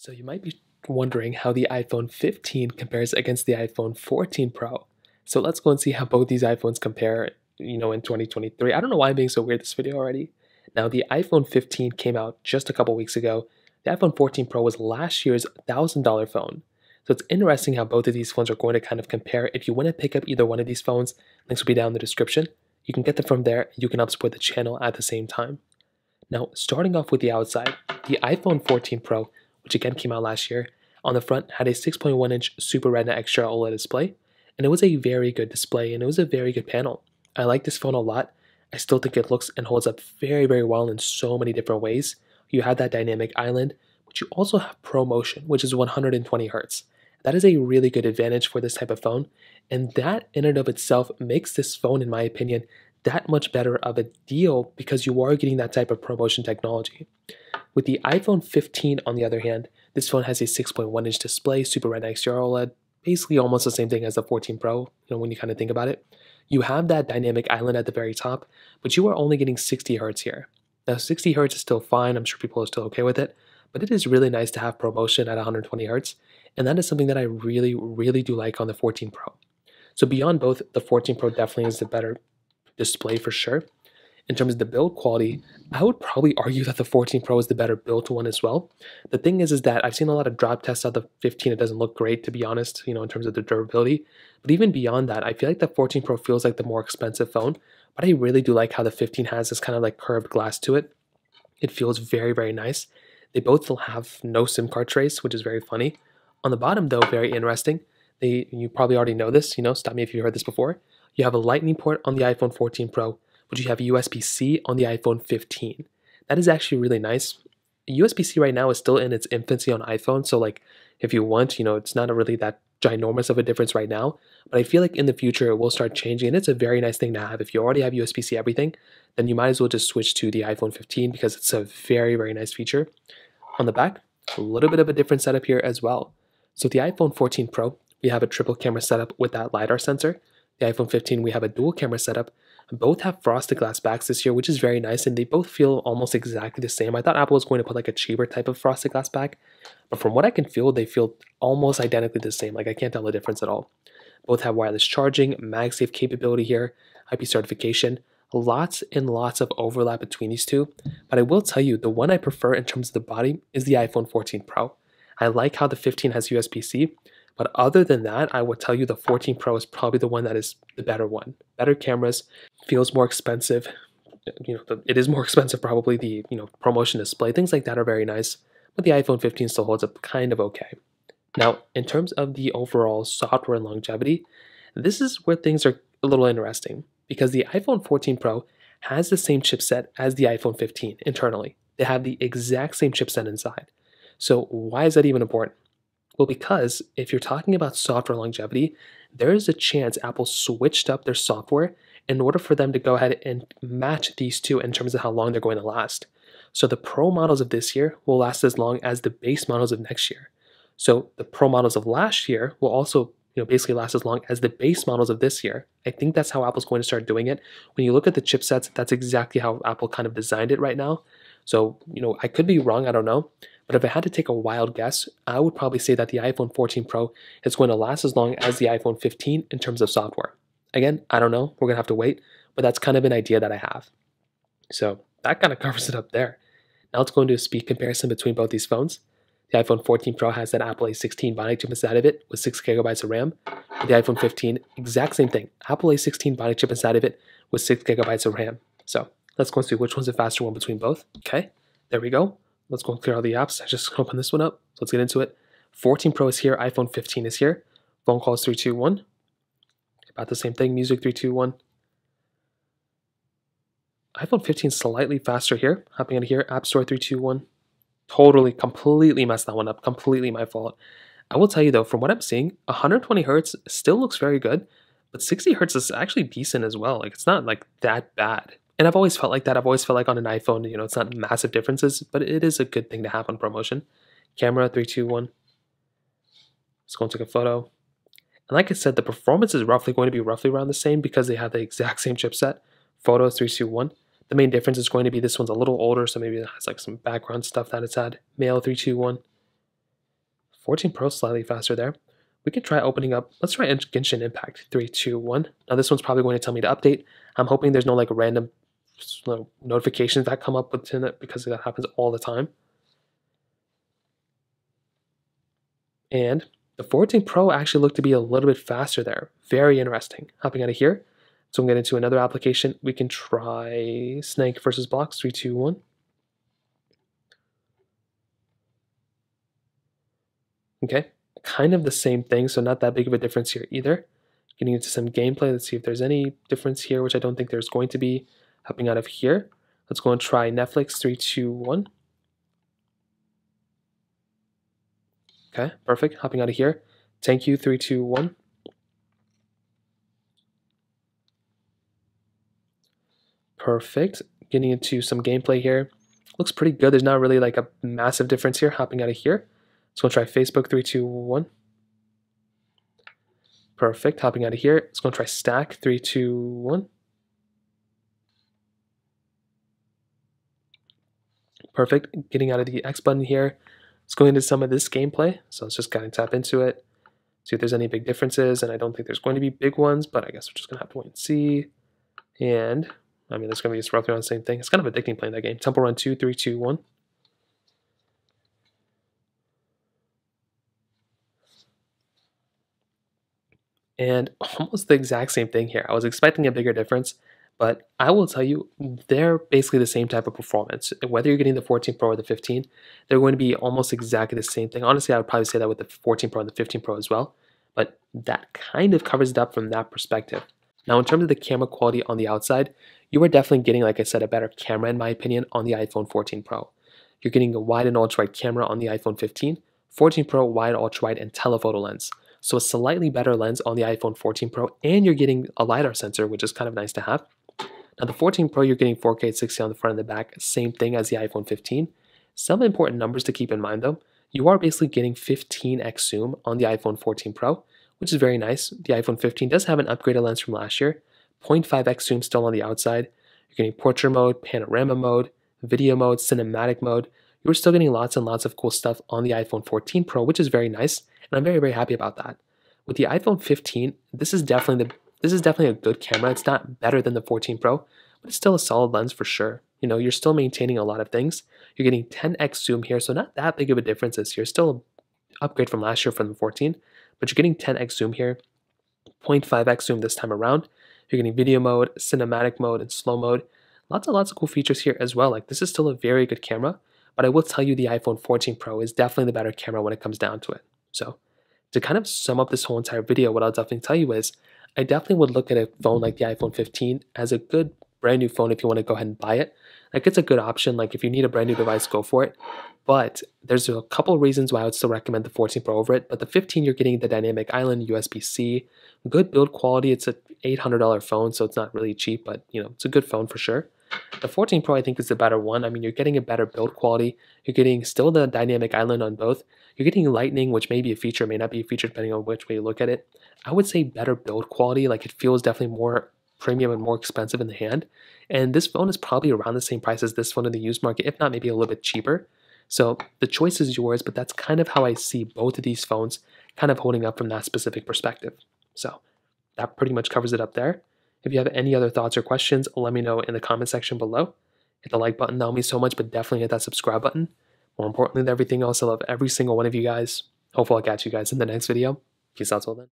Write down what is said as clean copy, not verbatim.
So you might be wondering how the iPhone 15 compares against the iPhone 14 Pro. So let's go and see how both these iPhones compare, in 2023. I don't know why I'm being so weird this video already. Now, the iPhone 15 came out just a couple weeks ago. The iPhone 14 Pro was last year's $1,000 phone. So it's interesting how both of these phones are going to kind of compare. If you want to pick up either one of these phones, links will be down in the description. You can get them from there. You can help support the channel at the same time. Now, starting off with the outside, the iPhone 14 Pro, which again came out last year, on the front had a 6.1-inch Super Retina Extra OLED display, and it was a very good display, and it was a very good panel. I like this phone a lot. I still think it looks and holds up very, very well in so many different ways. You have that dynamic island, but you also have ProMotion, which is 120 Hz. That is a really good advantage for this type of phone, and that in and of itself makes this phone, in my opinion, that much better of a deal because you are getting that type of ProMotion technology. With the iPhone 15, on the other hand, this phone has a 6.1-inch display, Super Retina XDR OLED, basically almost the same thing as the 14 Pro, when you kind of think about it. You have that dynamic island at the very top, but you are only getting 60 Hz here. Now, 60 Hz is still fine. I'm sure people are still okay with it, but it is really nice to have ProMotion at 120 Hz, and that is something that I really, really do like on the 14 Pro. So beyond both, the 14 Pro definitely is the better display for sure. In terms of the build quality, I would probably argue that the 14 Pro is the better built one as well. The thing is that I've seen a lot of drop tests of the 15. It doesn't look great, to be honest, in terms of the durability. But even beyond that, I feel like the 14 Pro feels like the more expensive phone. But I really do like how the 15 has this kind of like curved glass to it. It feels very, very nice. They both will have no SIM card trace, which is very funny. On the bottom, though, very interesting. You probably already know this, stop me if you've heard this before. You have a Lightning port on the iPhone 14 Pro, but you have USB-C on the iPhone 15. That is actually really nice. USB-C right now is still in its infancy on iPhone, so like if you want, it's not really that ginormous of a difference right now, but I feel like in the future it will start changing, and it's a very nice thing to have. If you already have USB-C everything, then you might as well just switch to the iPhone 15 because it's a very, very nice feature. On the back, a little bit of a different setup here as well. So the iPhone 14 Pro, we have a triple camera setup with that LiDAR sensor. The iPhone 15, we have a dual camera setup. Both have frosted glass backs this year, which is very nice, and they both feel almost exactly the same. I thought Apple was going to put like a cheaper type of frosted glass back, but from what I can feel, they feel almost identically the same. Like I can't tell the difference at all. Both have wireless charging, MagSafe capability here, IP certification, lots and lots of overlap between these two. But I will tell you, the one I prefer in terms of the body is the iPhone 14 Pro. I like how the 15 has USB-C, but other than that, I would tell you the 14 Pro is probably the one that is the better one. Better cameras, feels more expensive. It is more expensive probably. The ProMotion display, things like that are very nice. But the iPhone 15 still holds up kind of okay. Now, in terms of the overall software and longevity, this is where things are a little interesting because the iPhone 14 Pro has the same chipset as the iPhone 15 internally. They have the exact same chipset inside. So why is that even important? Well, because if you're talking about software longevity, there is a chance Apple switched up their software in order for them to go ahead and match these two in terms of how long they're going to last. So the Pro models of this year will last as long as the base models of next year. So the Pro models of last year will also basically last as long as the base models of this year. I think that's how Apple's going to start doing it. When you look at the chipsets, that's exactly how Apple kind of designed it right now. So, I could be wrong, I don't know. But if I had to take a wild guess, I would probably say that the iPhone 14 Pro is going to last as long as the iPhone 15 in terms of software. Again, I don't know. We're going to have to wait. But that's kind of an idea that I have. So that kind of covers it up there. Now let's go into a speed comparison between both these phones. The iPhone 14 Pro has that Apple A16 Bionic chip inside of it with 6 GB of RAM. With the iPhone 15, exact same thing. Apple A16 Bionic chip inside of it with 6 GB of RAM. So let's go and see which one's the faster one between both. Okay, there we go. Let's go and clear all the apps. I just opened this one up. So let's get into it. 14 Pro is here. iPhone 15 is here. Phone calls 3, 2, 1. About the same thing. Music 3, 2, 1. iPhone 15 slightly faster here. Hopping into here. App Store 3, 2, 1. Totally, completely messed that one up. Completely my fault. I will tell you though, from what I'm seeing, 120 Hz still looks very good, but 60 Hz is actually decent as well. Like it's not like that bad. And I've always felt like that. I've always felt like on an iPhone, it's not massive differences, but it is a good thing to have on ProMotion. Camera 3, 2, 1. Let's go and take a photo. And like I said, the performance is roughly going to be roughly around the same because they have the exact same chipset. Photo 3, 2, 1. The main difference is going to be this one's a little older, so maybe it has like some background stuff that it's had. Mail 3, 2, 1. 14 Pro slightly faster there. We could try opening up. Let's try Genshin Impact. 3, 2, 1. Now this one's probably going to tell me to update. I'm hoping there's no like random notifications that come up within it because that happens all the time. And the 14 Pro actually looked to be a little bit faster there. Very interesting. Hopping out of here. So I'm getting into another application. We can try Snake versus Blocks. 3, 2, 1. Okay, kind of the same thing, so not that big of a difference here either. Getting into some gameplay, let's see if there's any difference here, which I don't think there's going to be. Hopping out of here, let's go and try Netflix. 3, 2, 1. Okay, perfect. Hopping out of here. Thank you. 3, 2, 1. Perfect. Getting into some gameplay here. Looks pretty good. There's not really like a massive difference here. Hopping out of here. Let's go try Facebook. 3, 2, 1. Perfect. Hopping out of here. Let's go try Stack. 3, 2, 1. Perfect. Getting out of the X button here. Let's go into some of this gameplay. So let's just kind of tap into it, see if there's any big differences. And I don't think there's going to be big ones, but I guess we're just going to have to wait and see. And I mean, there's going to be just roughly around the same thing. It's kind of addicting playing that game. Temple Run 2, 3, 2, 1. And almost the exact same thing here. I was expecting a bigger difference, but I will tell you, they're basically the same type of performance. Whether you're getting the 14 Pro or the 15, they're going to be almost exactly the same thing. Honestly, I would probably say that with the 14 Pro and the 15 Pro as well, but that kind of covers it up from that perspective. Now, in terms of the camera quality on the outside, you are definitely getting, like I said, a better camera in my opinion on the iPhone 14 Pro. You're getting a wide and ultra-wide camera on the iPhone 15, 14 Pro wide, ultra-wide, and telephoto lens. So a slightly better lens on the iPhone 14 Pro, and you're getting a LiDAR sensor, which is kind of nice to have. Now the 14 Pro, you're getting 4K at 60 on the front and the back, same thing as the iPhone 15. Some important numbers to keep in mind though. You are basically getting 15x zoom on the iPhone 14 Pro, which is very nice. The iPhone 15 does have an upgraded lens from last year, 0.5x zoom still on the outside. You're getting portrait mode, panorama mode, video mode, cinematic mode. You're still getting lots and lots of cool stuff on the iPhone 14 Pro, which is very nice, and I'm very, very happy about that. With the iPhone 15, this is definitely a good camera. It's not better than the 14 Pro, but it's still a solid lens for sure. You know, you're still maintaining a lot of things. You're getting 10x zoom here, so not that big of a difference this year. Still an upgrade from last year from the 14, but you're getting 10x zoom here, 0.5x zoom this time around. You're getting video mode, cinematic mode, and slow mode. Lots and lots of cool features here as well. Like this is still a very good camera, but I will tell you the iPhone 14 Pro is definitely the better camera when it comes down to it. So to kind of sum up this whole entire video, what I'll definitely tell you is I definitely would look at a phone like the iPhone 15 as a good brand new phone if you want to go ahead and buy it. Like it's a good option. Like if you need a brand new device, go for it. But there's a couple of reasons why I would still recommend the 14 Pro over it. But the 15, you're getting the dynamic island, USB-C, good build quality. It's a $800 phone, so it's not really cheap, but you know, it's a good phone for sure. The 14 Pro I think is the better one. I mean, you're getting a better build quality. You're getting still the dynamic island on both. You're getting lightning, which may be a feature, may not be a feature depending on which way you look at it. I would say better build quality. Like it feels definitely more premium and more expensive in the hand. And this phone is probably around the same price as this phone in the used market, if not maybe a little bit cheaper. So the choice is yours, but that's kind of how I see both of these phones kind of holding up from that specific perspective. So that pretty much covers it up there. If you have any other thoughts or questions, let me know in the comment section below. Hit the like button, that'll mean so much, but definitely hit that subscribe button. More importantly than everything else, I love every single one of you guys. Hopefully I'll catch you guys in the next video. Peace out till then.